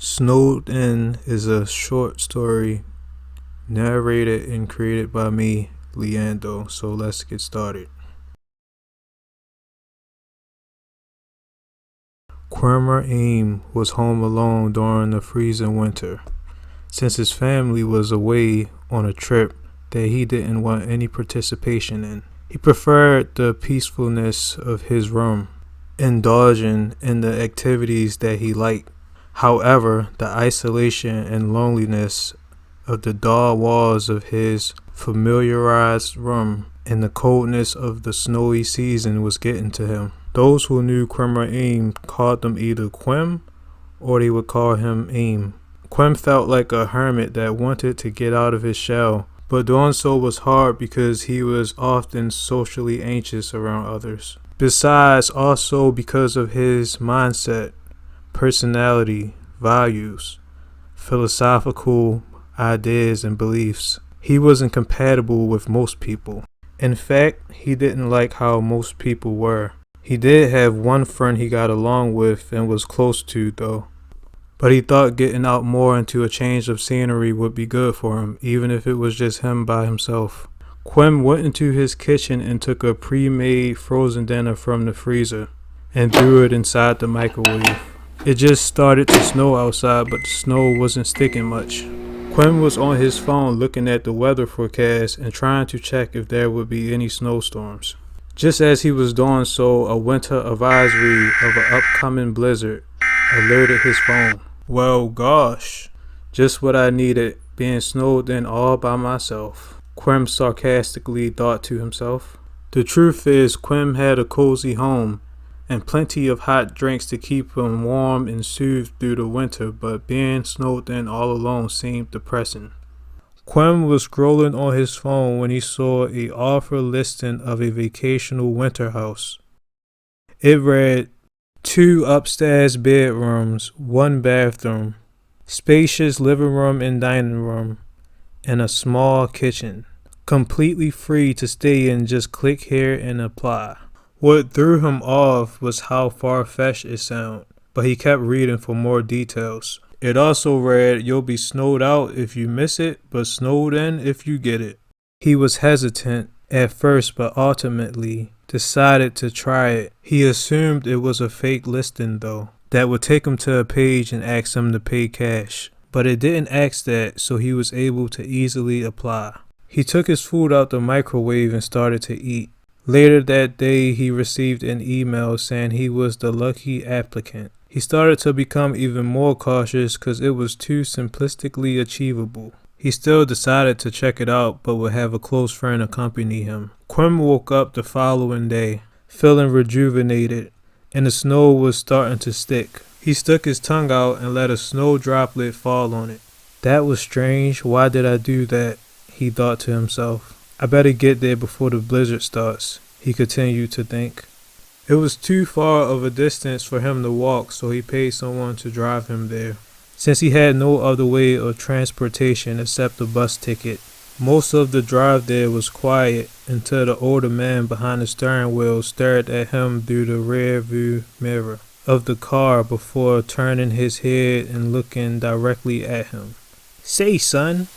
Snowed In is a short story narrated and created by me, Leando. So let's get started. Quirmer Aim was home alone during the freezing winter, since his family was away on a trip that he didn't want any participation in. He preferred the peacefulness of his room, indulging in the activities that he liked. However, the isolation and loneliness of the dull walls of his familiarized room and the coldness of the snowy season was getting to him. Those who knew Quirmer Aim called him either Quim or they would call him Aim. Quim felt like a hermit that wanted to get out of his shell, but doing so was hard because he was often socially anxious around others. Besides, also because of his mindset, personality, values, philosophical ideas, and beliefs. He wasn't compatible with most people. In fact, he didn't like how most people were. He did have one friend he got along with and was close to, though. But he thought getting out more into a change of scenery would be good for him, even if it was just him by himself. Quim went into his kitchen and took a pre-made frozen dinner from the freezer and threw it inside the microwave. It just started to snow outside, but the snow wasn't sticking much. Quim was on his phone looking at the weather forecast and trying to check if there would be any snowstorms. Just as he was doing so, a winter advisory of an upcoming blizzard alerted his phone. Well, gosh, just what I needed, being snowed in all by myself, Quim sarcastically thought to himself. The truth is, Quim had a cozy home and plenty of hot drinks to keep him warm and soothed through the winter, but being snowed in all alone seemed depressing. Quim was scrolling on his phone when he saw an offer listing of a vacational winter house. It read, 2 upstairs bedrooms, 1 bathroom, spacious living room and dining room, and a small kitchen. Completely free to stay in, just click here and apply. What threw him off was how far-fetched it sounded, but he kept reading for more details. It also read, you'll be snowed out if you miss it, but snowed in if you get it. He was hesitant at first, but ultimately decided to try it. He assumed it was a fake listing, though, that would take him to a page and ask him to pay cash. But it didn't ask that, so he was able to easily apply. He took his food out the microwave and started to eat. Later that day, he received an email saying he was the lucky applicant. He started to become even more cautious because it was too simplistically achievable. He still decided to check it out, but would have a close friend accompany him. Quim woke up the following day, feeling rejuvenated, and the snow was starting to stick. He stuck his tongue out and let a snow droplet fall on it. That was strange. Why did I do that? He thought to himself. I better get there before the blizzard starts, he continued to think. It was too far of a distance for him to walk, so he paid someone to drive him there. Since he had no other way of transportation except a bus ticket, most of the drive there was quiet until the older man behind the steering wheel stared at him through the rear view mirror of the car before turning his head and looking directly at him. Say, son,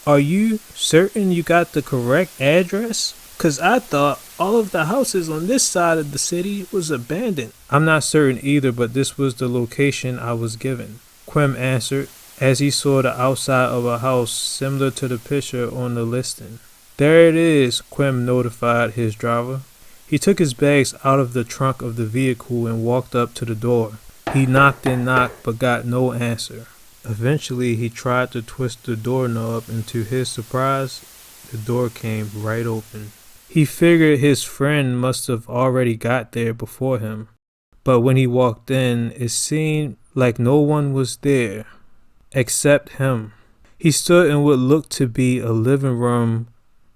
are you certain you got the correct address? 'Cause I thought all of the houses on this side of the city was abandoned. I'm not certain either, but this was the location I was given, Quim answered as he saw the outside of a house similar to the picture on the listing. There it is, Quim notified his driver. He took his bags out of the trunk of the vehicle and walked up to the door. He knocked and knocked but got no answer. Eventually, he tried to twist the doorknob, and to his surprise, the door came right open. He figured his friend must have already got there before him, but when he walked in, it seemed like no one was there except him. He stood in what looked to be a living room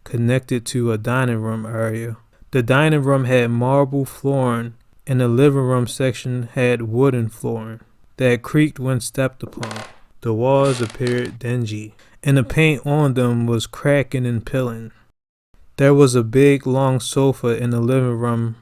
connected to a dining room area. The dining room had marble flooring, and the living room section had wooden flooring that creaked when stepped upon. The walls appeared dingy, and the paint on them was cracking and peeling. There was a big long sofa in the living room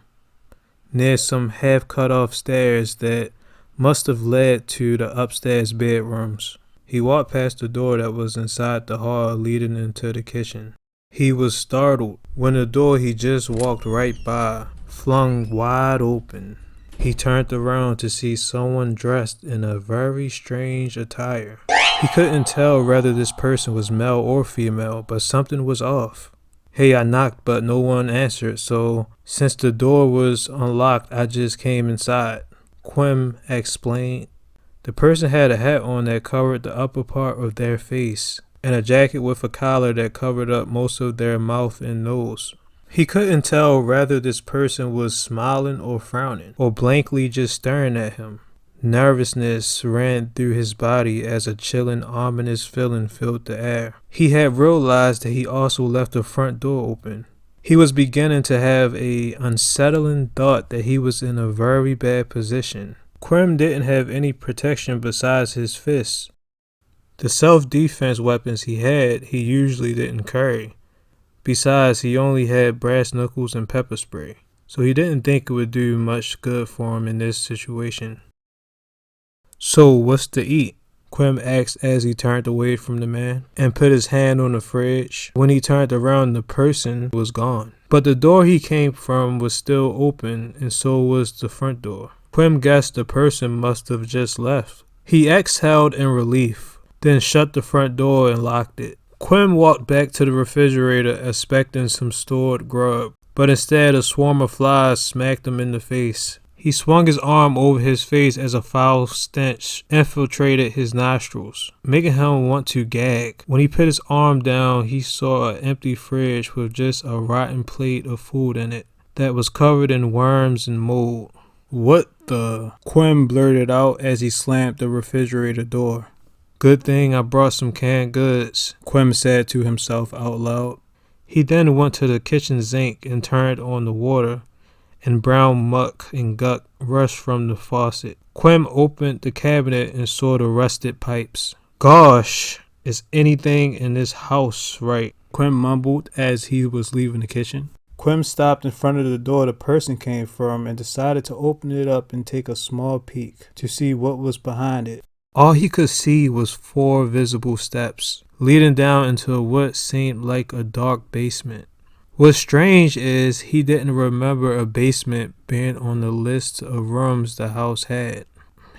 near some half cut off stairs that must have led to the upstairs bedrooms. He walked past the door that was inside the hall leading into the kitchen. He was startled when the door he just walked right by flung wide open. He turned around to see someone dressed in a very strange attire. He couldn't tell whether this person was male or female, but something was off. Hey, I knocked, but no one answered, so since the door was unlocked, I just came inside, Quim explained. The person had a hat on that covered the upper part of their face, and a jacket with a collar that covered up most of their mouth and nose. He couldn't tell whether this person was smiling or frowning, or blankly just staring at him. Nervousness ran through his body as a chilling, ominous feeling filled the air. He had realized that he also left the front door open. He was beginning to have a unsettling thought that he was in a very bad position. Quim didn't have any protection besides his fists. The self-defense weapons he had, he usually didn't carry. Besides, he only had brass knuckles and pepper spray, so he didn't think it would do much good for him in this situation. So, what's to eat? Quim asked as he turned away from the man and put his hand on the fridge. When he turned around, the person was gone. But the door he came from was still open, and so was the front door. Quim guessed the person must have just left. He exhaled in relief, then shut the front door and locked it. Quim walked back to the refrigerator expecting some stored grub, but instead a swarm of flies smacked him in the face. He swung his arm over his face as a foul stench infiltrated his nostrils, making him want to gag. When he put his arm down, he saw an empty fridge with just a rotten plate of food in it that was covered in worms and mold. "What the?" Quim blurted out as he slammed the refrigerator door. "Good thing I brought some canned goods," Quim said to himself out loud. He then went to the kitchen sink and turned on the water, and brown muck and guck rushed from the faucet. Quim opened the cabinet and saw the rusted pipes. "Gosh, is anything in this house right?" Quim mumbled as he was leaving the kitchen. Quim stopped in front of the door the person came from and decided to open it up and take a small peek to see what was behind it. All he could see was 4 visible steps leading down into what seemed like a dark basement. What's strange is he didn't remember a basement being on the list of rooms the house had.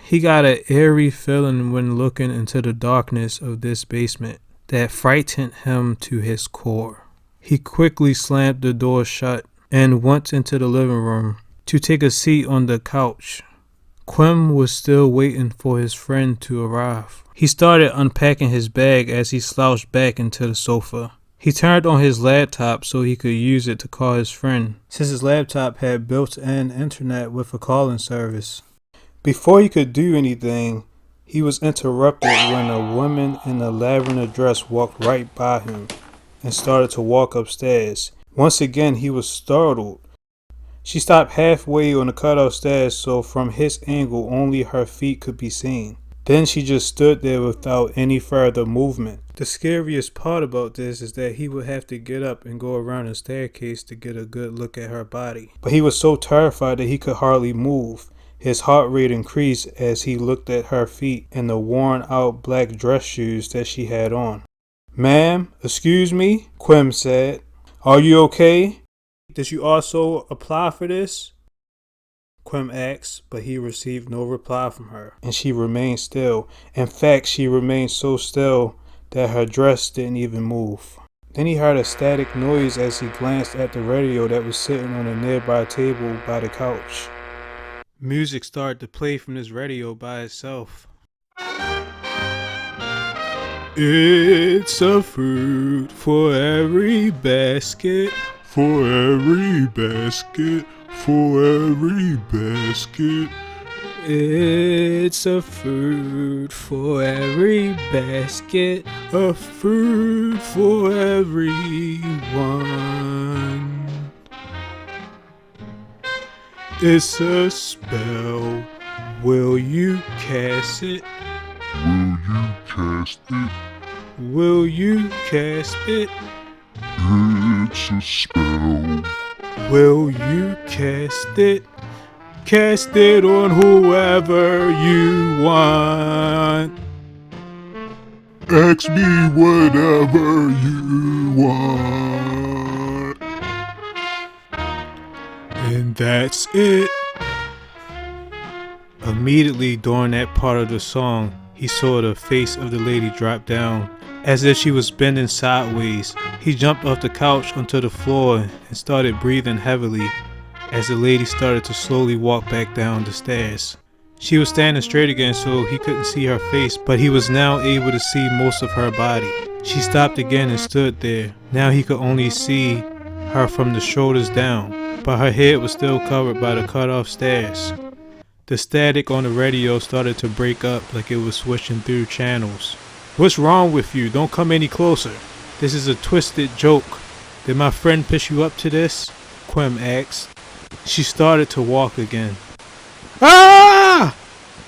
He got an eerie feeling when looking into the darkness of this basement that frightened him to his core. He quickly slammed the door shut and went into the living room to take a seat on the couch. Quim was still waiting for his friend to arrive. He started unpacking his bag as he slouched back into the sofa. He turned on his laptop so he could use it to call his friend, since his laptop had built-in internet with a calling service. Before he could do anything, he was interrupted when a woman in a lavender dress walked right by him and started to walk upstairs. Once again, he was startled. She stopped halfway on the cutout stairs, so from his angle only her feet could be seen. Then she just stood there without any further movement. The scariest part about this is that he would have to get up and go around the staircase to get a good look at her body. But he was so terrified that he could hardly move. His heart rate increased as he looked at her feet and the worn out black dress shoes that she had on. "Ma'am, excuse me," Quim said. "Are you okay? Did you also apply for this?" Quim asked, but he received no reply from her, and she remained still. In fact, she remained so still that her dress didn't even move. Then he heard a static noise as he glanced at the radio that was sitting on a nearby table by the couch. Music started to play from this radio by itself. It's a fruit for every basket, for every basket, for every basket. It's a fruit for every basket, a fruit for everyone. It's a spell, will you cast it? Will you cast it? Will you cast it? It's a spell. Will you cast it? Cast it on whoever you want. Ask me whatever you want. And that's it. Immediately during that part of the song, he saw the face of the lady drop down as if she was bending sideways. He jumped off the couch onto the floor and started breathing heavily as the lady started to slowly walk back down the stairs. She was standing straight again, so he couldn't see her face, but he was now able to see most of her body. She stopped again and stood there. Now he could only see her from the shoulders down, but her head was still covered by the cut off stairs. The static on the radio started to break up like it was switching through channels. What's wrong with you? Don't come any closer. This is a twisted joke. Did my friend push you up to this? Quim asked. She started to walk again. Ah!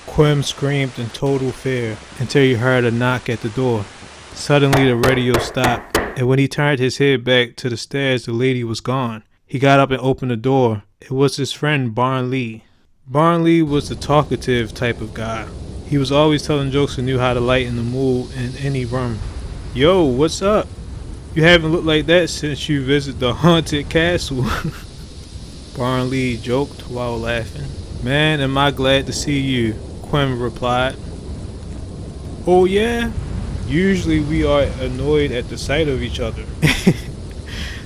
Quim screamed in total fear until he heard a knock at the door. Suddenly the radio stopped, and when he turned his head back to the stairs, the lady was gone. He got up and opened the door. It was his friend Barnley. Barnley was the talkative type of guy. He was always telling jokes and knew how to lighten the mood in any room. Yo, what's up? You haven't looked like that since you visited the haunted castle. Barnley joked while laughing. Man, am I glad to see you, Quim replied. Oh yeah? Usually we are annoyed at the sight of each other.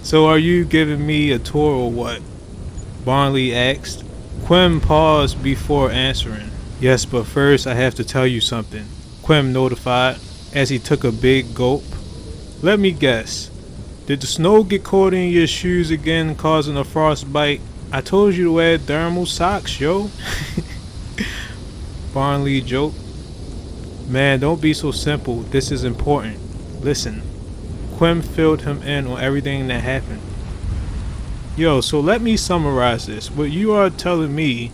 So are you giving me a tour or what? Barnley asked. Quim paused before answering. Yes, but first I have to tell you something, Quim notified as he took a big gulp. Let me guess. Did the snow get caught in your shoes again, causing a frostbite? I told you to wear thermal socks, yo. Barnley joked. Man, don't be so simple. This is important. Listen. Quim filled him in on everything that happened. Yo, so let me summarize this. What you are telling me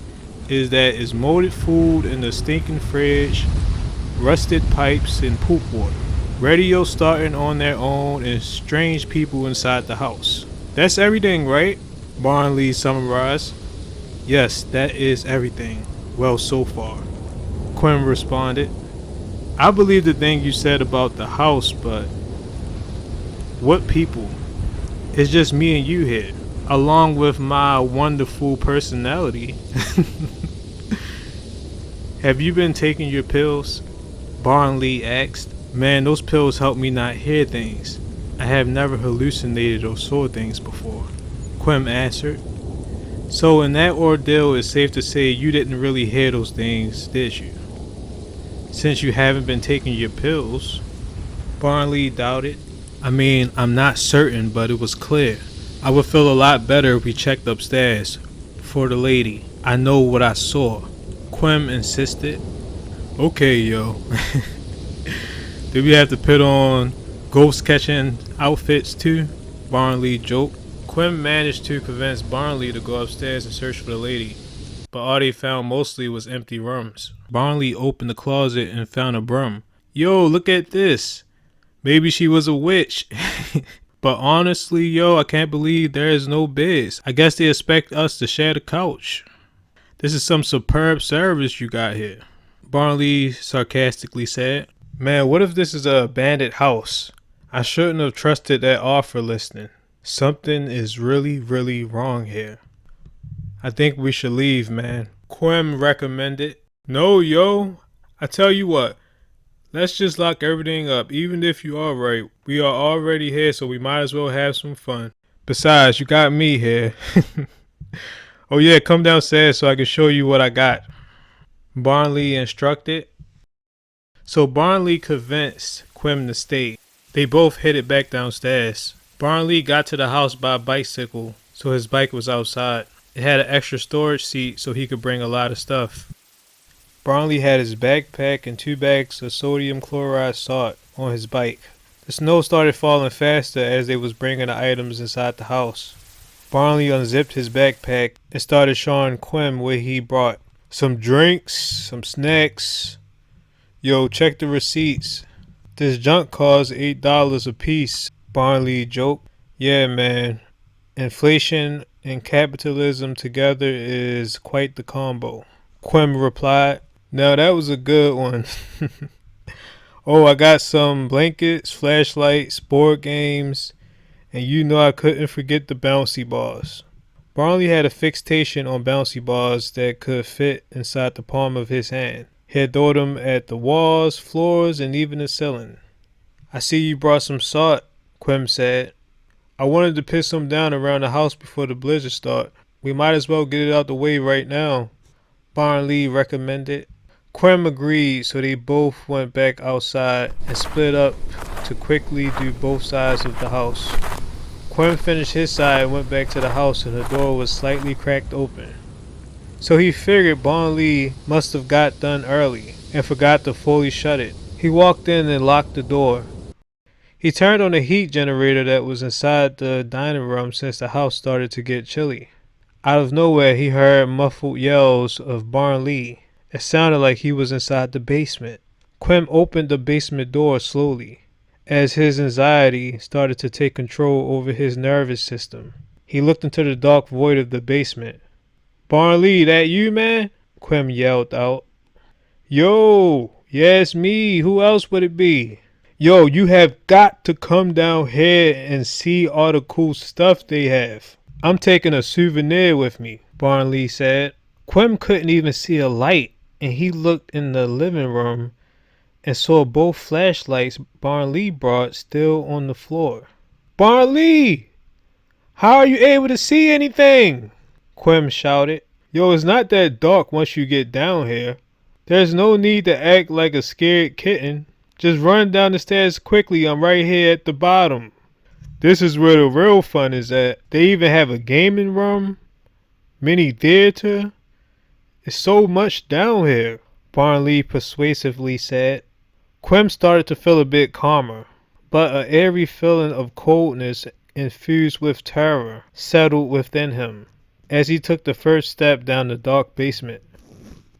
is that it's molded food in the stinking fridge, rusted pipes, and poop water. Radio starting on their own, and strange people inside the house. That's everything, right? Barnley summarized. Yes, that is everything. Well, so far. Quim responded. I believe the thing you said about the house, but what people? It's just me and you here, along with my wonderful personality. Have you been taking your pills? Barnley asked. Man, those pills help me not hear things. I have never hallucinated or saw things before, Quim answered. So in that ordeal, it's safe to say you didn't really hear those things, did you? Since you haven't been taking your pills, Barnley doubted. I mean, I'm not certain, but it was clear. I would feel a lot better if we checked upstairs. For the lady, I know what I saw, Quim insisted. Okay, yo. Did we have to put on ghost catching outfits too? Barnley joked. Quim managed to convince Barnley to go upstairs and search for the lady, but all they found mostly was empty rooms. Barnley opened the closet and found a broom. Yo, look at this. Maybe she was a witch. But honestly, yo, I can't believe there is no beds. I guess they expect us to share the couch. This is some superb service you got here, Barnley sarcastically said. Man, what if this is a abandoned house? I shouldn't have trusted that offer listing. Something is really, really wrong here. I think we should leave, man, Quim recommended. No, yo, I tell you what. Let's just lock everything up. Even if you are right, we are already here, so we might as well have some fun. Besides, you got me here. Oh yeah, come downstairs so I can show you what I got, Barnley instructed. So Barnley convinced Quim to stay. They both headed back downstairs. Barnley got to the house by bicycle, so his bike was outside. It had an extra storage seat so he could bring a lot of stuff. Barnley had his backpack and 2 bags of sodium chloride salt on his bike. The snow started falling faster as they was bringing the items inside the house. Barnley unzipped his backpack and started showing Quim what he brought. Some drinks, some snacks. Yo, check the receipts. This junk costs $8 a piece, Barnley joked. Yeah, man. Inflation and capitalism together is quite the combo. Quim replied, "Now that was a good one." "Oh, I got some blankets, flashlights, board games, and you know I couldn't forget the bouncy balls." Barnley had a fixation on bouncy balls that could fit inside the palm of his hand. He had thrown them at the walls, floors, and even the ceiling. "I see you brought some salt," Quim said. "I wanted to put some down around the house before the blizzard start. We might as well get it out the way right now," Barnley recommended. Quim agreed, so they both went back outside and split up to quickly do both sides of the house. Quim finished his side and went back to the house, and the door was slightly cracked open. So he figured Barnley must have got done early and forgot to fully shut it. He walked in and locked the door. He turned on the heat generator that was inside the dining room since the house started to get chilly. Out of nowhere, he heard muffled yells of Barnley. It sounded like he was inside the basement. Quim opened the basement door slowly, as his anxiety started to take control over his nervous system. He looked into the dark void of the basement. "Barnley, that you, man?" Quim yelled out. "Yo, yeah, it's me. Who else would it be? Yo, you have got to come down here and see all the cool stuff they have. I'm taking a souvenir with me," Barnley said. Quim couldn't even see a light, and he looked in the living room and saw both flashlights Barnley brought still on the floor. "Barnley, how are you able to see anything?" Quim shouted. "Yo, it's not that dark once you get down here. There's no need to act like a scared kitten. Just run down the stairs quickly. I'm right here at the bottom. This is where the real fun is at. They even have a gaming room, mini theater. It's so much down here," Barnley persuasively said. Quim started to feel a bit calmer, but an eerie feeling of coldness infused with terror settled within him as he took the first step down the dark basement.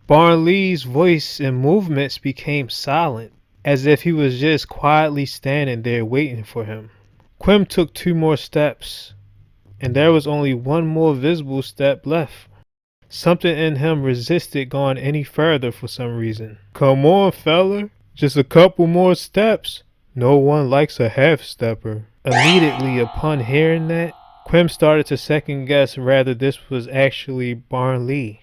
Barnley's voice and movements became silent, as if he was just quietly standing there waiting for him. Quim took 2 more steps, and there was only 1 more visible step left. Something in him resisted going any further for some reason. "Come on, fella. Just a couple more steps. No one likes a half-stepper." Immediately upon hearing that, Quim started to second guess whether this was actually Barnley.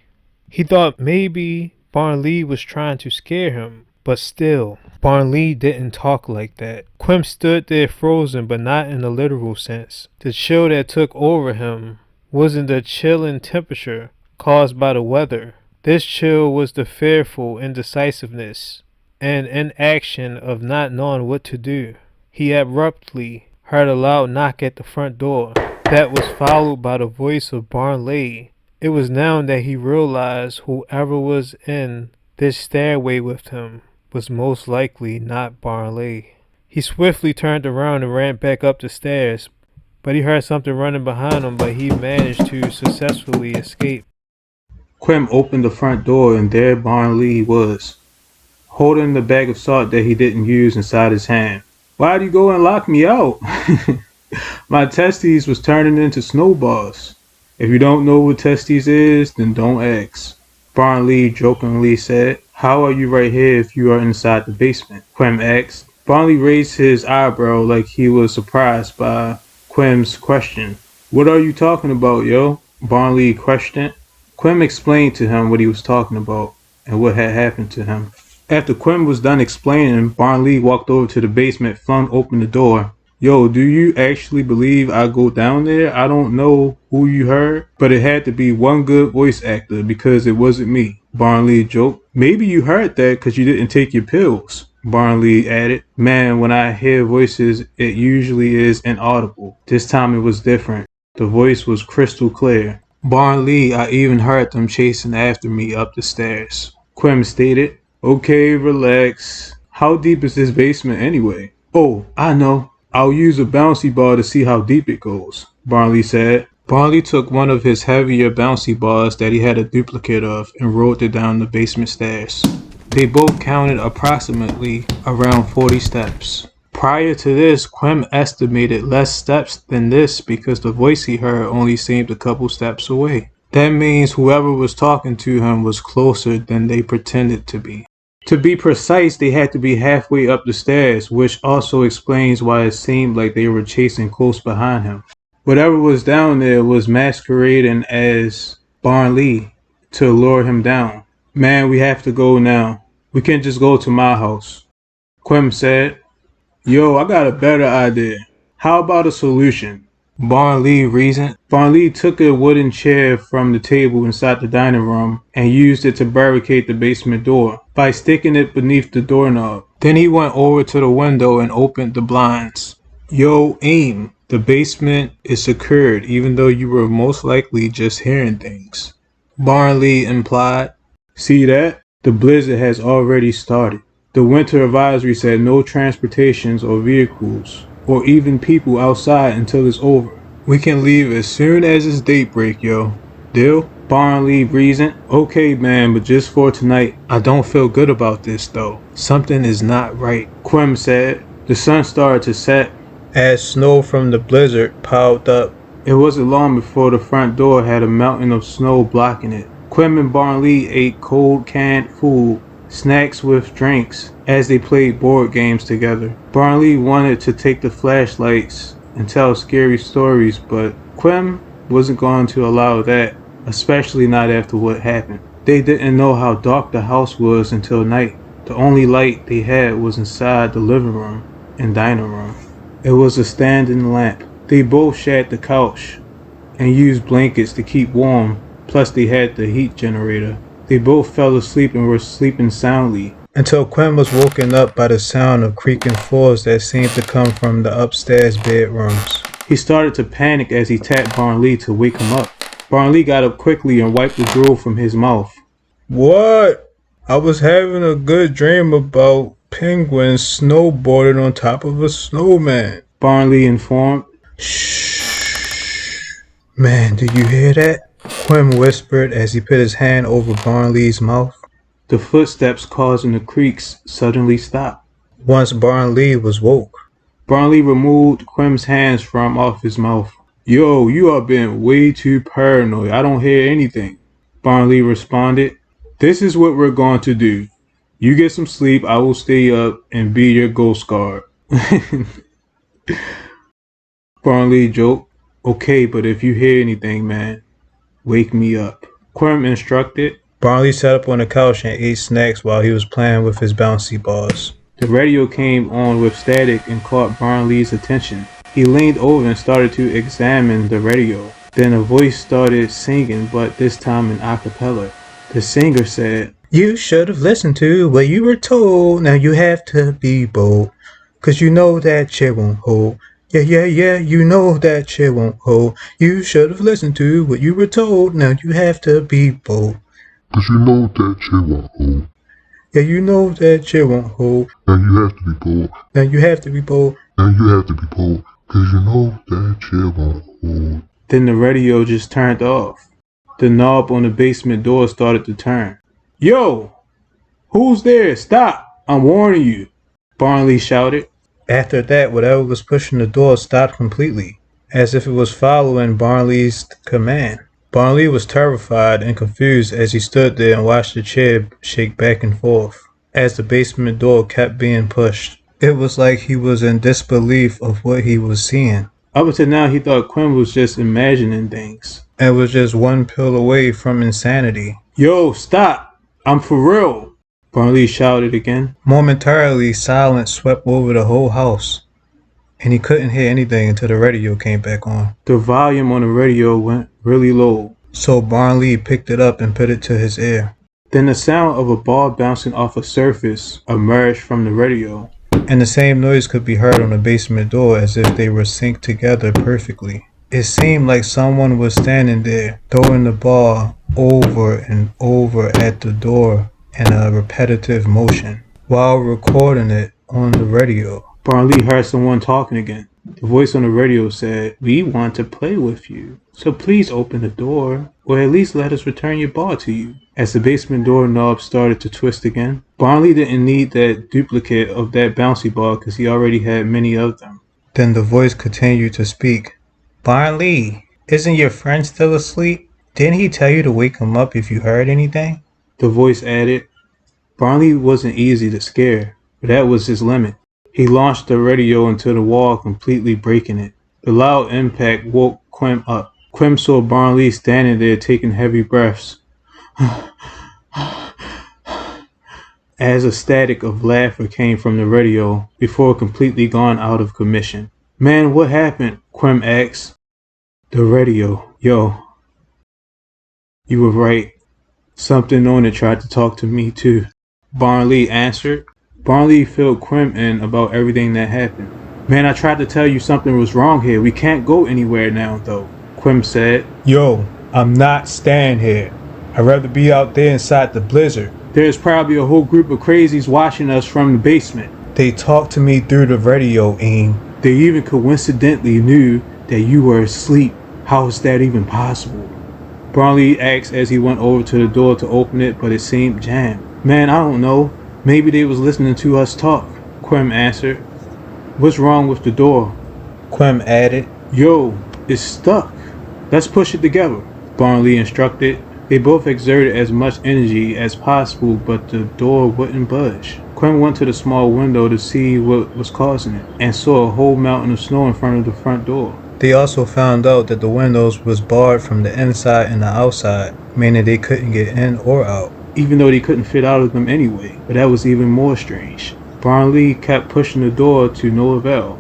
He thought maybe Barnley was trying to scare him, but still, Barnley didn't talk like that. Quim stood there frozen, but not in a literal sense. The chill that took over him wasn't the chilling temperature caused by the weather. This chill was the fearful indecisiveness and inaction of not knowing what to do. He abruptly heard a loud knock at the front door. That was followed by the voice of Barnley. It was now that he realized whoever was in this stairway with him was most likely not Barnley. He swiftly turned around and ran back up the stairs, but he heard something running behind him, but he managed to successfully escape. Quim opened the front door, and there Barnley was, holding the bag of salt that he didn't use inside his hand. "Why'd you go and lock me out?" "My testes was turning into snowballs." "If you don't know what testes is, then don't ask," Barnley jokingly said. "How are you right here if you are inside the basement?" Quim asked. Barnley raised his eyebrow like he was surprised by Quim's question. "What are you talking about, yo?" Barnley questioned. Quim explained to him what he was talking about and what had happened to him. After Quim was done explaining, Barnley walked over to the basement, flung open the door. "Yo, do you actually believe I go down there? I don't know who you heard, but it had to be one good voice actor because it wasn't me," Barnley joked. "Maybe you heard that because you didn't take your pills," Barnley added. "Man, when I hear voices, it usually is inaudible. This time it was different. The voice was crystal clear. Barnley, I even heard them chasing after me up the stairs," Quim stated. "Okay, relax. How deep is this basement anyway?" "Oh, I know. I'll use a bouncy ball to see how deep it goes," Barnley said. Barnley took one of his heavier bouncy balls that he had a duplicate of and rolled it down the basement stairs. They both counted approximately around 40 steps. Prior to this, Quim estimated less steps than this because the voice he heard only seemed a couple steps away. That means whoever was talking to him was closer than they pretended to be. To be precise, they had to be halfway up the stairs, which also explains why it seemed like they were chasing close behind him. Whatever was down there was masquerading as Barnley to lure him down. Man, we have to go now. We can't just go to my house, Quim said. Yo, I got a better idea. How about a solution? Barnley reasoned. Barnley took a wooden chair from the table inside the dining room and used it to barricade the basement door by sticking it beneath the doorknob. Then he went over to the window and opened the blinds. Yo, aim. The basement is secured even though you were most likely just hearing things, Barnley implied. See that? The blizzard has already started. The winter advisory said no transportations or vehicles or even people outside until it's over. We can leave as soon as it's daybreak, yo. Deal? Barnley reasoned. Okay, man, but just for tonight. I don't feel good about this, though. Something is not right, Quim said. The sun started to set as snow from the blizzard piled up. It wasn't long before the front door had a mountain of snow blocking it. Quim and Barnley ate cold canned food, snacks with drinks, as they played board games together. Barnley wanted to take the flashlights and tell scary stories, but Quim wasn't going to allow that, especially not after what happened. They didn't know how dark the house was until night. The only light they had was inside the living room and dining room. It was a standing lamp. They both shared the couch and used blankets to keep warm, plus they had the heat generator. They both fell asleep and were sleeping soundly, until Quim was woken up by the sound of creaking floors that seemed to come from the upstairs bedrooms. He started to panic as he tapped Barnley to wake him up. Barnley got up quickly and wiped the drool from his mouth. What? I was having a good dream about penguins snowboarding on top of a snowman, Barnley informed. Shh. Man, did you hear that? Quim whispered as he put his hand over Barnley's mouth. The footsteps causing the creaks suddenly stopped. Once Barnley was woke, Barnley removed Quim's hands from off his mouth. Yo, you are being way too paranoid. I don't hear anything, Barnley responded. This is what we're going to do. You get some sleep, I will stay up and be your ghost guard. Barnley joked. Okay, but if you hear anything, man, wake me up, Quim instructed. Barnley sat up on the couch and ate snacks while he was playing with his bouncy balls. The radio came on with static and caught Barnley's attention. He leaned over and started to examine the radio. Then a voice started singing, but this time in a cappella. The singer said, You should have listened to what you were told. Now you have to be bold, 'cause you know that chair won't hold. Yeah, you know that chair won't hold. You should have listened to what you were told. Now you have to be bold. 'Cause you know that chair won't hold. Yeah, you know that chair won't hold. Now you have to be bold. Now you have to be bold. Now you have to be bold. 'Cause you know that chair won't hold. Then the radio just turned off. The knob on the basement door started to turn. Yo! Who's there? Stop! I'm warning you, Barnley shouted. After that, whatever was pushing the door stopped completely, as if it was following Barnley's command. Barnley was terrified and confused as he stood there and watched the chair shake back and forth as the basement door kept being pushed. It was like he was in disbelief of what he was seeing. Up until now, he thought Quim was just imagining things and was just one pill away from insanity. Yo, stop! I'm for real! Barnley shouted again. Momentarily, silence swept over the whole house, and he couldn't hear anything until the radio came back on. The volume on the radio went really low, so Barnley picked it up and put it to his ear. Then the sound of a ball bouncing off a surface emerged from the radio, and the same noise could be heard on the basement door as if they were synced together perfectly. It seemed like someone was standing there, throwing the ball over and over at the door in a repetitive motion, while recording it on the radio. Barnley heard someone talking again. The voice on the radio said, "We want to play with you, so please open the door, or at least let us return your ball to you." As the basement door knob started to twist again, Barnley didn't need that duplicate of that bouncy ball because he already had many of them. Then the voice continued to speak. "Barnley, isn't your friend still asleep? Didn't he tell you to wake him up if you heard anything?" The voice added. Barnley wasn't easy to scare, but that was his limit. He launched the radio into the wall, completely breaking it. The loud impact woke Quim up. Quim saw Barnley standing there taking heavy breaths, as a static of laughter came from the radio before completely gone out of commission. "Man, what happened?" Quim asked. "The radio. Yo, you were right. Something on it tried to talk to me too," Barnley answered. Barnley filled Quim in about everything that happened. "Man, I tried to tell you something was wrong here. We can't go anywhere now, though," Quim said. "Yo, I'm not staying here. I'd rather be out there inside the blizzard. There's probably a whole group of crazies watching us from the basement. They talked to me through the radio, Aim. They even coincidentally knew that you were asleep. How is that even possible?" Barnley asked as he went over to the door to open it, but it seemed jammed. "Man, I don't know. Maybe they was listening to us talk," Quim answered. "What's wrong with the door?" Quim added. "Yo, it's stuck. Let's push it together," Barnley instructed. They both exerted as much energy as possible, but the door wouldn't budge. Quim went to the small window to see what was causing it, and saw a whole mountain of snow in front of the front door. They also found out that the windows was barred from the inside and the outside, meaning they couldn't get in or out, even though they couldn't fit out of them anyway. But that was even more strange. Barnley kept pushing the door to no avail.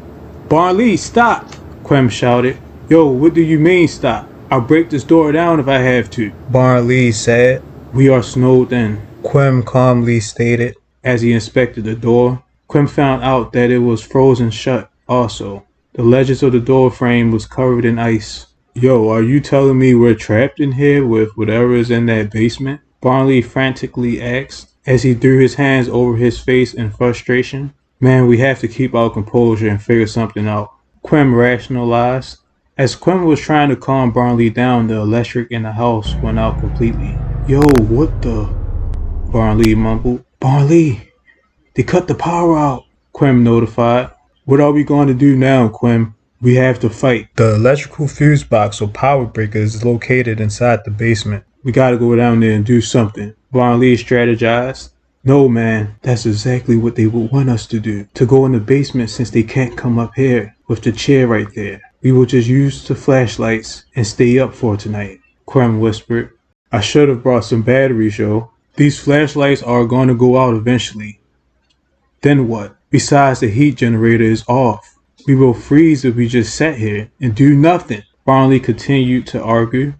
"Barnley, stop!" Quim shouted. "Yo, what do you mean stop? I'll break this door down if I have to," Barnley said. "We are snowed in," Quim calmly stated. As he inspected the door, Quim found out that it was frozen shut also. The ledges of the door frame was covered in ice. "Yo, are you telling me we're trapped in here with whatever is in that basement?" Barnley frantically asked, as he threw his hands over his face in frustration. "Man, we have to keep our composure and figure something out," Quim rationalized. As Quim was trying to calm Barnley down, the electric in the house went out completely. "Yo, what the?" Barnley mumbled. "Barnley, they cut the power out," Quim notified. "What are we going to do now, Quim?" "We have to fight. The electrical fuse box or power breaker is located inside the basement. We gotta go down there and do something," Barnley strategized. "No, man, that's exactly what they would want us to do. To go in the basement since they can't come up here with the chair right there. We will just use the flashlights and stay up for tonight," Quim whispered. "I should have brought some batteries, yo. These flashlights are going to go out eventually. Then what? Besides, the heat generator is off. We will freeze if we just sat here and do nothing," Barnley continued to argue.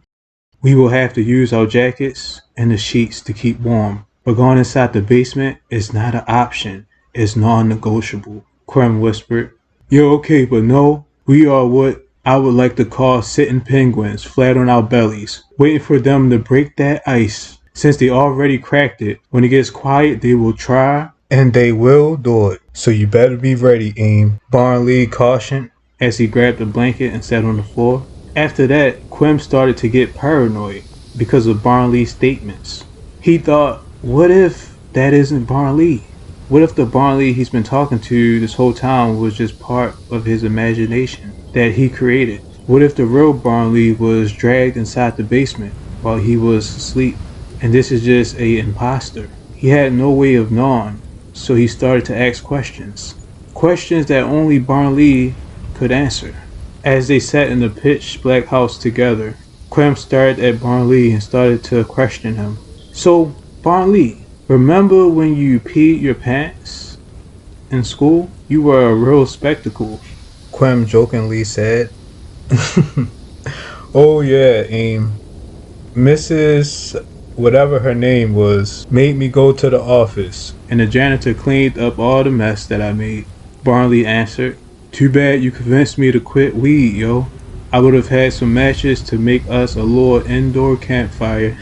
"We will have to use our jackets and the sheets to keep warm. But going inside the basement is not an option. It's non-negotiable," Quim whispered. "Yo, okay, but no. We are what I would like to call sitting penguins, flat on our bellies, waiting for them to break that ice. Since they already cracked it, when it gets quiet, they will try, and they will do it. So you better be ready, Aim," Barnley cautioned as he grabbed a blanket and sat on the floor. After that, Quim started to get paranoid because of Barnley's statements. He thought, what if that isn't Barnley? What if the Barnley he's been talking to this whole time was just part of his imagination that he created? What if the real Barnley was dragged inside the basement while he was asleep, and this is just an imposter? He had no way of knowing, so he started to ask questions. Questions that only Barnley could answer. As they sat in the pitch black house together, Quim stared at Barnley and started to question him. "So, Barnley, remember when you peed your pants in school? You were a real spectacle," Quim jokingly said. "Oh yeah, Aim. Mrs. whatever her name was made me go to the office, and the janitor cleaned up all the mess that I made," Barnley answered. "Too bad you convinced me to quit weed, yo. I would have had some matches to make us a little indoor campfire,"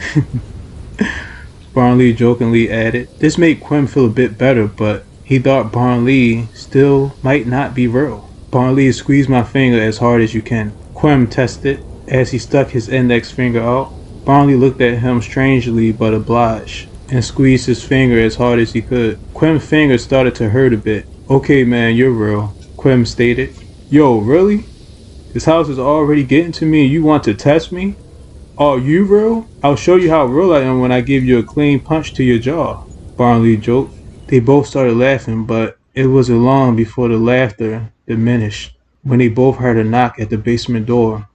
Barnley jokingly added. This made Quim feel a bit better, but he thought Barnley still might not be real. Barnley, squeeze my finger as hard as you can. Quem tested as he stuck his index finger out. Barnley looked at him strangely but obliged, and squeezed his finger as hard as he could. Quem's finger started to hurt a bit. Okay, man, you're real, Quem stated. Yo, really? This house is already getting to me and you want to test me? Are you real? I'll show you how real I am when I give you a clean punch to your jaw, Barnley joked. They both started laughing, but it wasn't long before the laughter diminished when they both heard a knock at the basement door.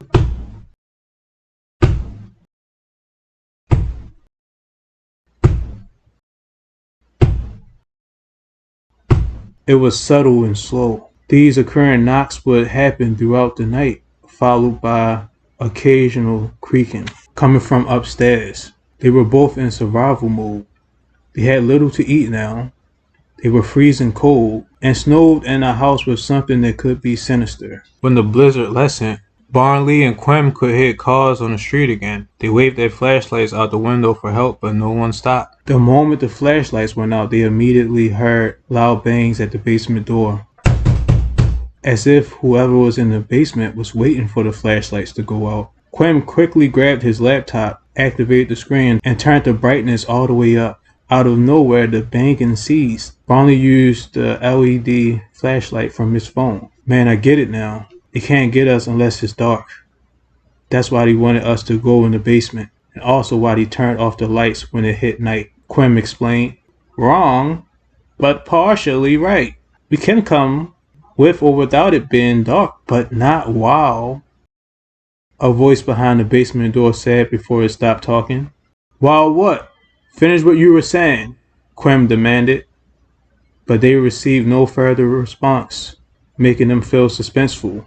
It was subtle and slow. These occurring knocks would happen throughout the night, followed by occasional creaking coming from upstairs. They were both in survival mode. They had little to eat now. They were freezing cold and snowed in a house with something that could be sinister. When the blizzard lessened, Barnley and Quem could hear cars on the street again. They waved their flashlights out the window for help, but no one stopped. The moment the flashlights went out, they immediately heard loud bangs at the basement door, as if whoever was in the basement was waiting for the flashlights to go out. Quem quickly grabbed his laptop, activated the screen, and turned the brightness all the way up. Out of nowhere, the banging ceased. Barnley used the LED flashlight from his phone. Man, I get it now. It can't get us unless it's dark. That's why he wanted us to go in the basement, and also why he turned off the lights when it hit night, Quem explained. Wrong, but partially right. We can come with or without it being dark, but not while. A voice behind the basement door said before it stopped talking. While what? Finish what you were saying, Quem demanded. But they received no further response, making them feel suspenseful.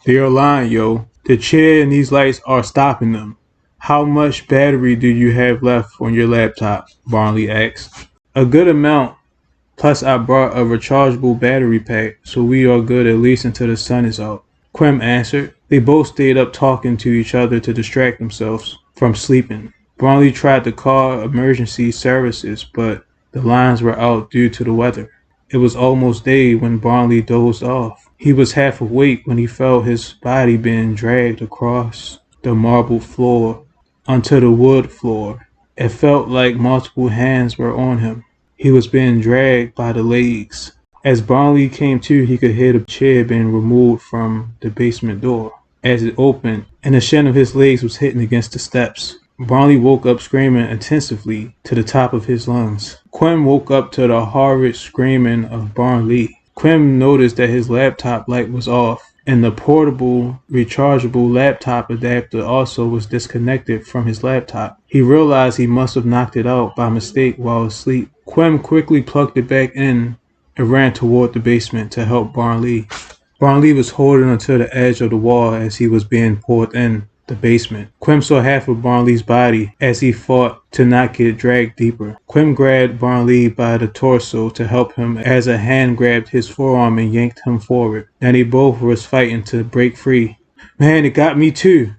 They're lying, yo. The chair and these lights are stopping them. How much battery do you have left on your laptop? Barnley asked. A good amount. Plus I brought a rechargeable battery pack, so we are good at least until the sun is out. Quem answered. They both stayed up talking to each other to distract themselves from sleeping. Barnley tried to call emergency services, but the lines were out due to the weather. It was almost day when Barnley dozed off. He was half awake when he felt his body being dragged across the marble floor onto the wood floor. It felt like multiple hands were on him. He was being dragged by the legs. As Barnley came to, he could hear the chair being removed from the basement door as it opened, and the shin of his legs was hitting against the steps. Barnley woke up screaming intensively to the top of his lungs. Quem woke up to the horrid screaming of Barnley. Quem noticed that his laptop light was off, and the portable, rechargeable laptop adapter also was disconnected from his laptop. He realized he must have knocked it out by mistake while asleep. Quem quickly plugged it back in and ran toward the basement to help Barnley. Barnley was holding onto the edge of the wall as he was being pulled in the basement. Quem saw half of Barnley's body as he fought to not get dragged deeper. Quem grabbed Barnley by the torso to help him as a hand grabbed his forearm and yanked him forward. Now they both was fighting to break free. Man, it got me too.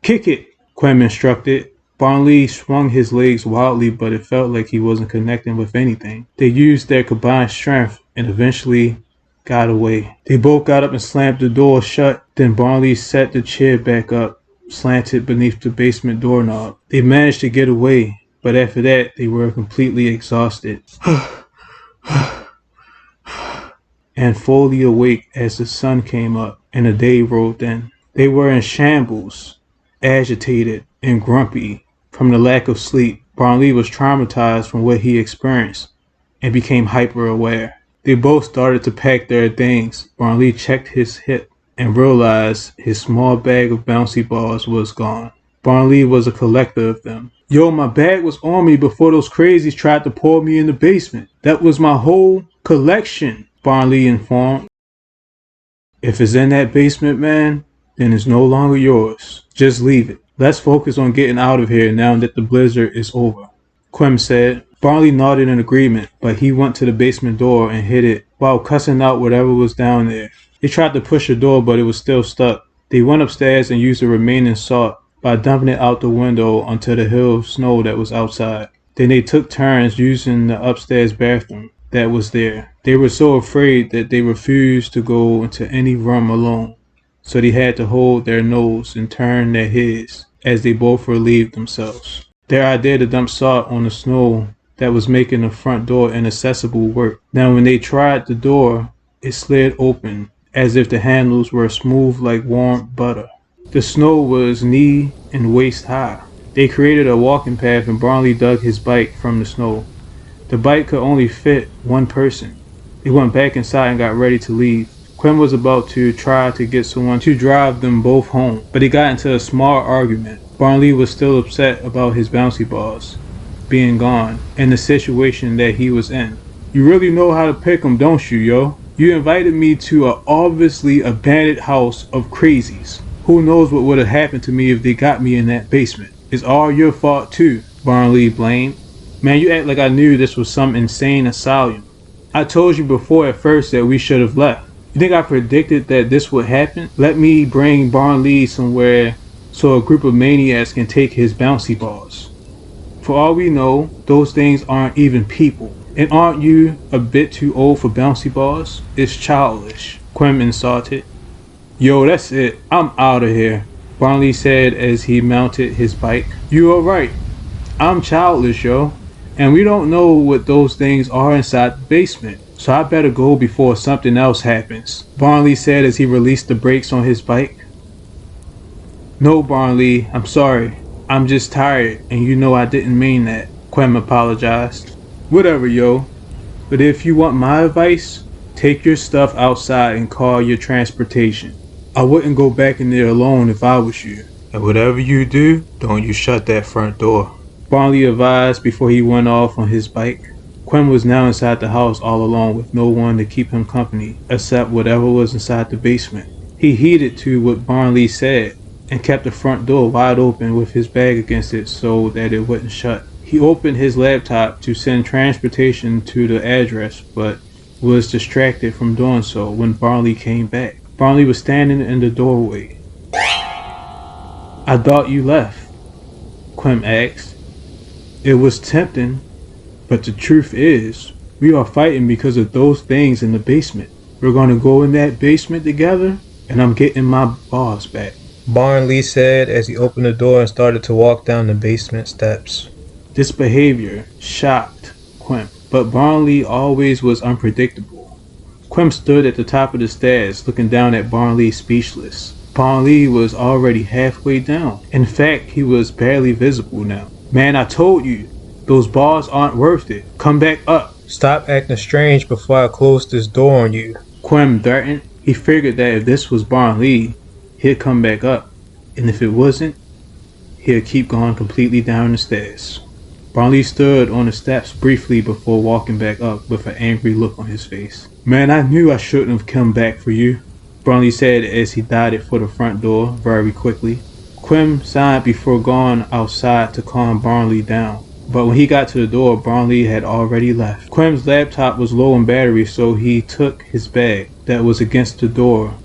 Kick it, Quem instructed. Barnley swung his legs wildly, but it felt like he wasn't connecting with anything. They used their combined strength and eventually got away. They both got up and slammed the door shut. Then Barnley set the chair back up, slanted beneath the basement doorknob. They managed to get away, but after that, they were completely exhausted and fully awake as the sun came up and the day rolled in. They were in shambles, agitated and grumpy from the lack of sleep. Barnley was traumatized from what he experienced and became hyper-aware. They both started to pack their things. Barnley checked his hip and realized his small bag of bouncy balls was gone. Barnley was a collector of them. Yo, my bag was on me before those crazies tried to pour me in the basement. That was my whole collection, Barnley informed. If it's in that basement, man, then it's no longer yours. Just leave it. Let's focus on getting out of here now that the blizzard is over, Quem said. Barnley nodded in agreement, but he went to the basement door and hit it while cussing out whatever was down there. They tried to push the door, but it was still stuck. They went upstairs and used the remaining salt by dumping it out the window onto the hill of snow that was outside. Then they took turns using the upstairs bathroom. that was there. They were so afraid that they refused to go into any room alone, so they had to hold their nose and turn their heads as they both relieved themselves. Their idea to dump salt on the snow that was making the front door inaccessible worked. Now when they tried the door, it slid open as if the handles were smooth like warm butter. The snow was knee and waist high. They created a walking path and Barnley dug his bike from the snow. The bike could only fit one person. They went back inside and got ready to leave. Quinn was about to try to get someone to drive them both home, but they got into a small argument. Barnley was still upset about his bouncy balls being gone and the situation that he was in. You really know how to pick 'em, don't you, yo? You invited me to a obviously abandoned house of crazies. Who knows what would have happened to me if they got me in that basement? It's all your fault too, Barnley blamed. Man, you act like I knew this was some insane asylum. I told you before at first that we should have left. You think I predicted that this would happen? Let me bring Barnley somewhere so a group of maniacs can take his bouncy balls. For all we know, those things aren't even people. And aren't you a bit too old for bouncy balls? It's childish, Quim insulted. Yo, that's it. I'm out of here, Barnley said as he mounted his bike. You are right. I'm childish, yo. And we don't know what those things are inside the basement. So I better go before something else happens, Barnley said as he released the brakes on his bike. No, Barnley, I'm sorry. I'm just tired, and you know I didn't mean that, Quim apologized. Whatever, yo. But if you want my advice, take your stuff outside and call your transportation. I wouldn't go back in there alone if I was you. And whatever you do, don't you shut that front door, Barnley advised before he went off on his bike. Quinn was now inside the house all alone with no one to keep him company except whatever was inside the basement. He heeded to what Barnley said and kept the front door wide open with his bag against it so that it wouldn't shut. He opened his laptop to send transportation to the address but was distracted from doing so when Barnley came back. Barnley was standing in the doorway. I thought you left, Quim asked. It was tempting, but the truth is, we are fighting because of those things in the basement. We're going to go in that basement together, and I'm getting my balls back, Barnley said as he opened the door and started to walk down the basement steps. This behavior shocked Quim, but Barnley always was unpredictable. Quim stood at the top of the stairs looking down at Barnley speechless. Barnley was already halfway down. In fact, he was barely visible now. Man, I told you, those balls aren't worth it. Come back up. Stop acting strange before I close this door on you, Quim threatened. He figured that if this was Barnley, he'd come back up. And if it wasn't, he'd keep going completely down the stairs. Barnley stood on the steps briefly before walking back up with an angry look on his face. Man, I knew I shouldn't have come back for you, Barnley said as he darted for the front door very quickly. Quim sighed before going outside to calm Barnley down. But when he got to the door, Barnley had already left. Quim's laptop was low on battery, so he took his bag that was against the door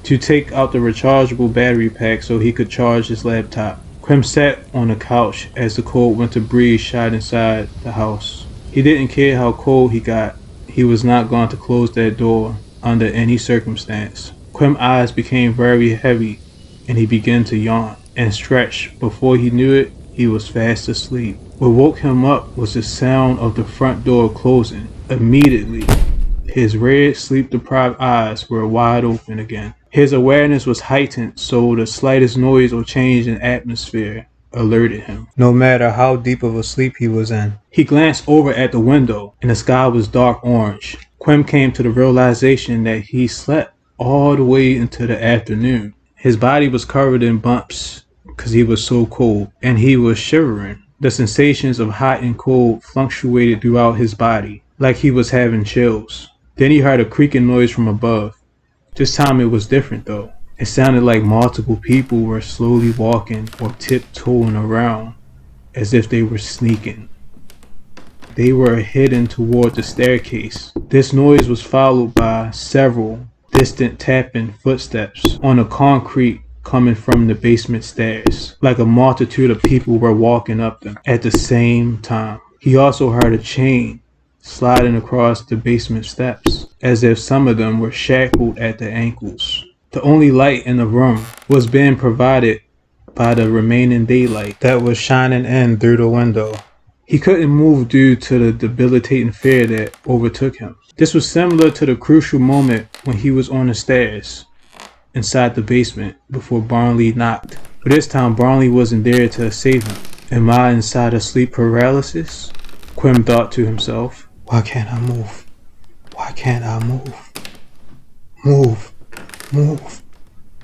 to take out the rechargeable battery pack so he could charge his laptop. Quim sat on the couch as the cold winter breeze shot inside the house. He didn't care how cold he got. He was not going to close that door under any circumstance. Quim's eyes became very heavy and he began to yawn and stretch. Before he knew it, he was fast asleep. What woke him up was the sound of the front door closing. Immediately, his red, sleep-deprived eyes were wide open again. His awareness was heightened, so the slightest noise or change in atmosphere alerted him, no matter how deep of a sleep he was in. He glanced over at the window, and the sky was dark orange. Quim came to the realization that he slept all the way into the afternoon. His body was covered in bumps because he was so cold, and he was shivering. The sensations of hot and cold fluctuated throughout his body, like he was having chills. Then he heard a creaking noise from above. This time it was different though. It sounded like multiple people were slowly walking or tiptoeing around, as if they were sneaking. They were heading toward the staircase. This noise was followed by several distant tapping footsteps on the concrete coming from the basement stairs, like a multitude of people were walking up them at the same time. He also heard a chain sliding across the basement steps, as if some of them were shackled at the ankles. The only light in the room was being provided by the remaining daylight that was shining in through the window. He couldn't move due to the debilitating fear that overtook him. This was similar to the crucial moment when he was on the stairs inside the basement before Barnley knocked. But this time Barnley wasn't there to save him. Am I inside a sleep paralysis? Quim thought to himself. Why can't I move? Why can't I move? Move, move,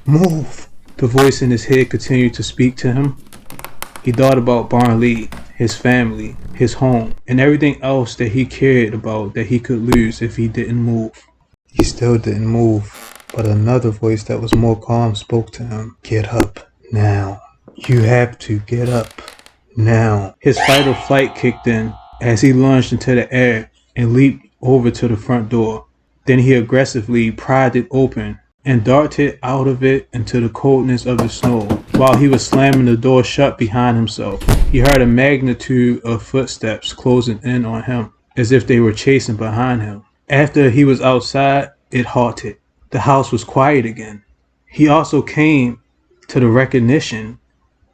move. The voice in his head continued to speak to him. He thought about Barnley, his family, his home, and everything else that he cared about that he could lose if he didn't move. He still didn't move, but another voice that was more calm spoke to him. Get up, now. You have to get up, now. His fight or flight kicked in as he lunged into the air and leaped over to the front door. Then he aggressively pried it open and darted out of it into the coldness of the snow. While he was slamming the door shut behind himself, he heard a magnitude of footsteps closing in on him, as if they were chasing behind him. After he was outside, it halted. The house was quiet again. He also came to the recognition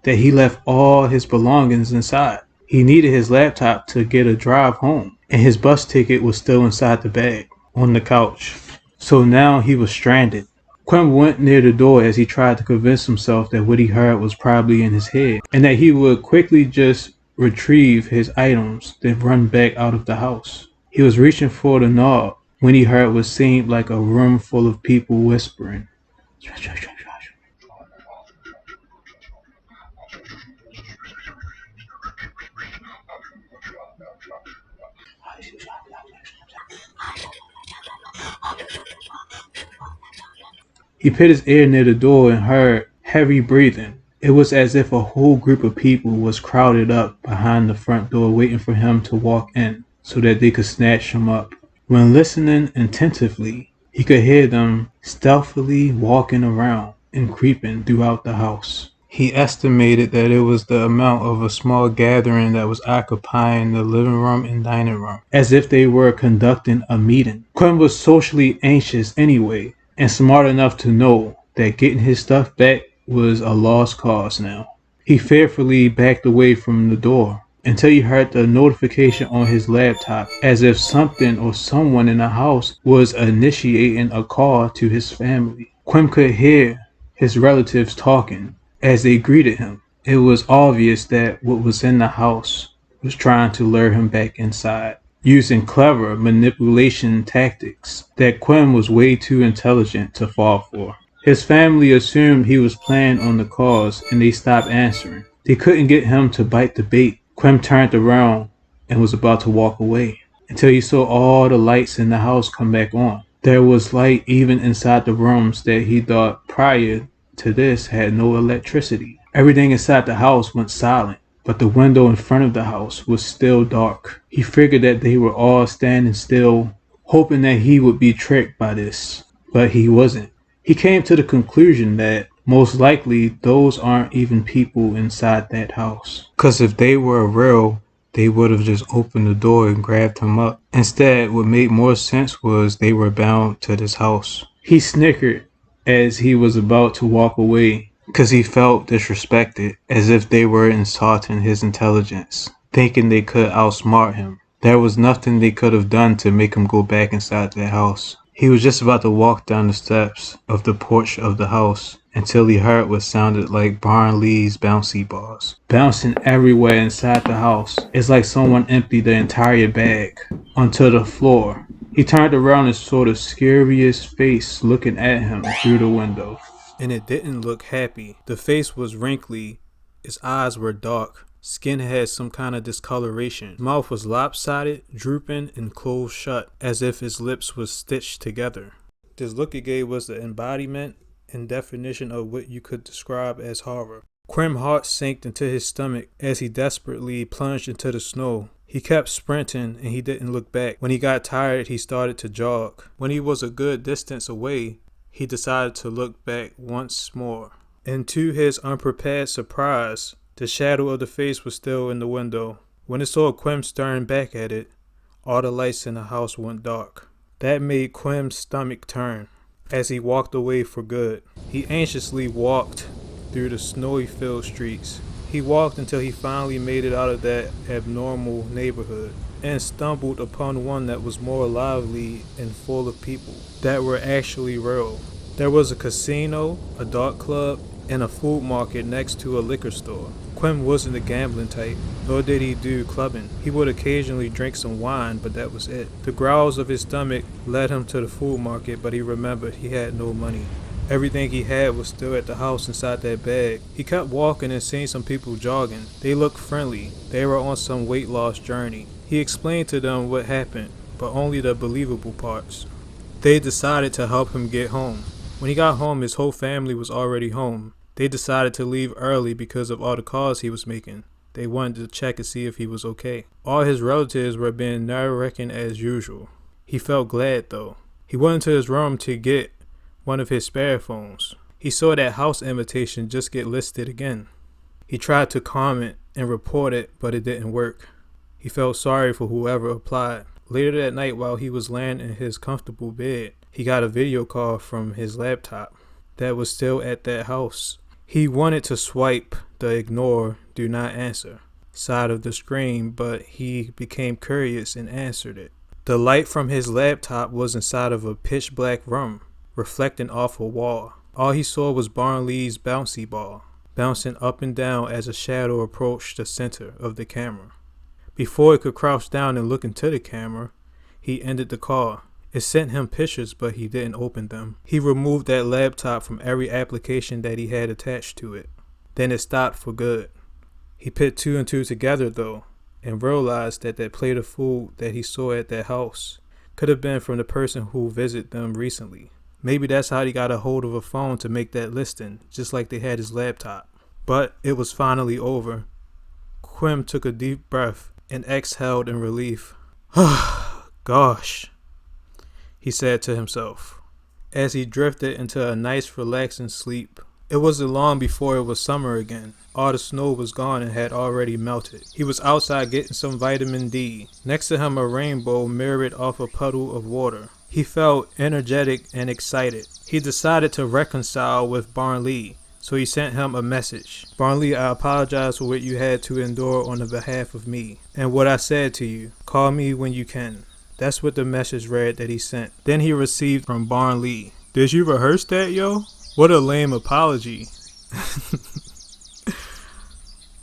that he left all his belongings inside. He needed his laptop to get a drive home, and his bus ticket was still inside the bag on the couch. So now he was stranded. Quim went near the door as he tried to convince himself that what he heard was probably in his head, and that he would quickly just retrieve his items, then run back out of the house. He was reaching for the knob when he heard what seemed like a room full of people whispering. He put his ear near the door and heard heavy breathing. It was as if a whole group of people was crowded up behind the front door waiting for him to walk in so that they could snatch him up. When listening attentively, he could hear them stealthily walking around and creeping throughout the house. He estimated that it was the amount of a small gathering that was occupying the living room and dining room, as if they were conducting a meeting. Quinn was socially anxious anyway, and smart enough to know that getting his stuff back was a lost cause now. He fearfully backed away from the door until he heard the notification on his laptop, as if something or someone in the house was initiating a call to his family. Quim could hear his relatives talking as they greeted him. It was obvious that what was in the house was trying to lure him back inside, using clever manipulation tactics that Quim was way too intelligent to fall for. His family assumed he was playing on the calls and they stopped answering. They couldn't get him to bite the bait. Quim turned around and was about to walk away until he saw all the lights in the house come back on. There was light even inside the rooms that he thought prior to this had no electricity. Everything inside the house went silent, but the window in front of the house was still dark. He figured that they were all standing still, hoping that he would be tricked by this, but he wasn't. He came to the conclusion that most likely those aren't even people inside that house. 'Cause if they were real, they would have just opened the door and grabbed him up. Instead, what made more sense was they were bound to this house. He snickered as he was about to walk away, 'cause he felt disrespected, as if they were insulting his intelligence, thinking they could outsmart him. There was nothing they could have done to make him go back inside that house. He was just about to walk down the steps of the porch of the house until he heard what sounded like Barnley's bouncy balls bouncing everywhere inside the house. It's like someone emptied the entire bag onto the floor. He turned around and saw the scariest face looking at him through the window. And it didn't look happy. The face was wrinkly, its eyes were dark, skin had some kind of discoloration. Mouth was lopsided, drooping, and closed shut, as if its lips was stitched together. This look it gave was the embodiment and definition of what you could describe as horror. Quim's heart sank into his stomach as he desperately plunged into the snow. He kept sprinting and he didn't look back. When he got tired, he started to jog. When he was a good distance away, he decided to look back once more. And to his unprepared surprise, the shadow of the face was still in the window. When it saw Quim staring back at it, All the lights in the house went dark. That made Quim's stomach turn as he walked away for good. He anxiously walked through the snowy filled streets. He walked until he finally made it out of that abnormal neighborhood and stumbled upon one that was more lively and full of people that were actually real. There was a casino, a dart club, and a food market next to a liquor store. Quim wasn't the gambling type, nor did he do clubbing. He would occasionally drink some wine, but that was it. The growls of his stomach led him to the food market, but he remembered he had no money. Everything he had was still at the house inside that bag. He kept walking and seeing some people jogging. They looked friendly. They were on some weight loss journey. He explained to them what happened, but only the believable parts. They decided to help him get home. When he got home, his whole family was already home. They decided to leave early because of all the calls he was making. They wanted to check and see if he was okay. All his relatives were being nerve-wracking as usual. He felt glad though. He went into his room to get one of his spare phones. He saw that house invitation just get listed again. He tried to comment and report it, but it didn't work. He felt sorry for whoever applied. Later that night, while he was laying in his comfortable bed, he got a video call from his laptop that was still at that house. He wanted to swipe the ignore, do not answer side of the screen, but he became curious and answered it. The light from his laptop was inside of a pitch black room, reflecting off a wall. All he saw was Barnley's bouncy ball, bouncing up and down as a shadow approached the center of the camera. Before he could crouch down and look into the camera, he ended the call. It sent him pictures, but he didn't open them. He removed that laptop from every application that he had attached to it. Then it stopped for good. He put two and two together though, and realized that that plate of food that he saw at that house could have been from the person who visited them recently. Maybe that's how he got a hold of a phone to make that listing, just like they had his laptop. But it was finally over. Quim took a deep breath and exhaled in relief. Gosh, he said to himself, as he drifted into a nice relaxing sleep. It wasn't long before it was summer again. All the snow was gone and had already melted. He was outside getting some vitamin D. Next to him, a rainbow mirrored off a puddle of water. He felt energetic and excited. He decided to reconcile with Barnley, so he sent him a message. Barnley, I apologize for what you had to endure on the behalf of me and what I said to you. Call me when you can. That's what the message read that he sent. Then he received from Barnley. Did you rehearse that, yo? What a lame apology.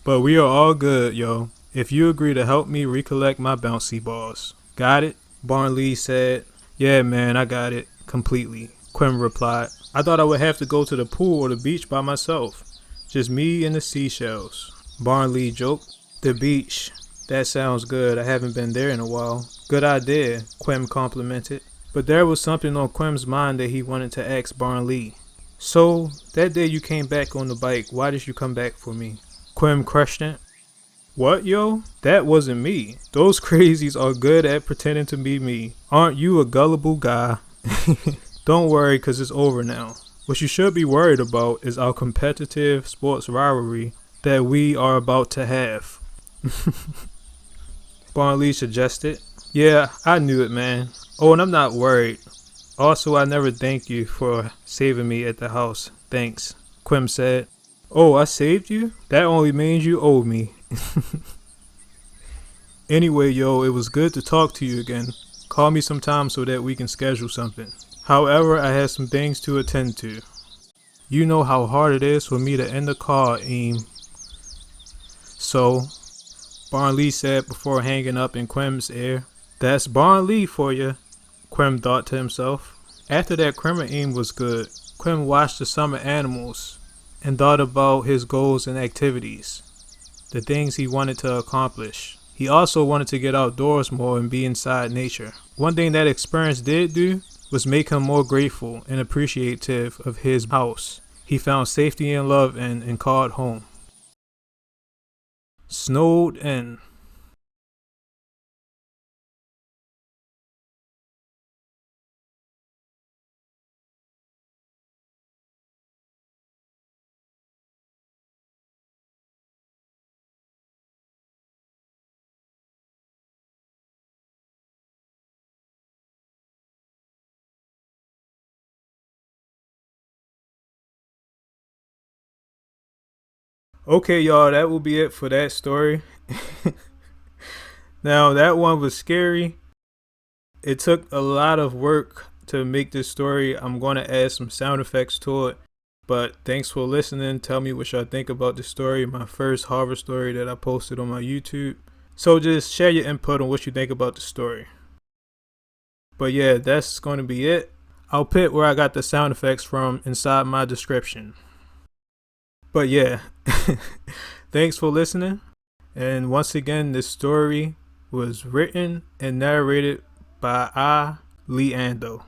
But we are all good, yo. If you agree to help me recollect my bouncy balls. Got it? Barnley said. Yeah, man, I got it. Completely. Quim replied. I thought I would have to go to the pool or the beach by myself. Just me and the seashells. Barnley joked. The beach. That sounds good. I haven't been there in a while. Good idea, Quim complimented. But there was something on Quim's mind that he wanted to ask Barnley. So, that day you came back on the bike, why did you come back for me? Quim questioned. What, yo? That wasn't me. Those crazies are good at pretending to be me. Aren't you a gullible guy? Don't worry, cause it's over now. What you should be worried about is our competitive sports rivalry that we are about to have. Barnley suggested. Yeah, I knew it, man. Oh, and I'm not worried. Also, I never thanked you for saving me at the house. Thanks, Quim said. Oh, I saved you? That only means you owe me. Anyway, yo, it was good to talk to you again. Call me sometime so that we can schedule something. However, I have some things to attend to. You know how hard it is for me to end the call, So, Barnley said before hanging up in Quim's ear. That's Barnley for you, Quim thought to himself. After that Quim was good, Quim watched the summer animals and thought about his goals and activities, the things he wanted to accomplish. He also wanted to get outdoors more and be inside nature. One thing that experience did do was make him more grateful and appreciative of his house he found safety and love in and called home. Snowed in. Okay, y'all, that will be it for that story. Now, that one was scary. It took a lot of work to make this story. I'm going to add some sound effects to it. But thanks for listening. Tell me what y'all think about the story, my first horror story that I posted on my YouTube. So just share your input on what you think about the story. But yeah, that's going to be it. I'll put where I got the sound effects from inside my description. But yeah, thanks for listening. And once again, this story was written and narrated by Leando.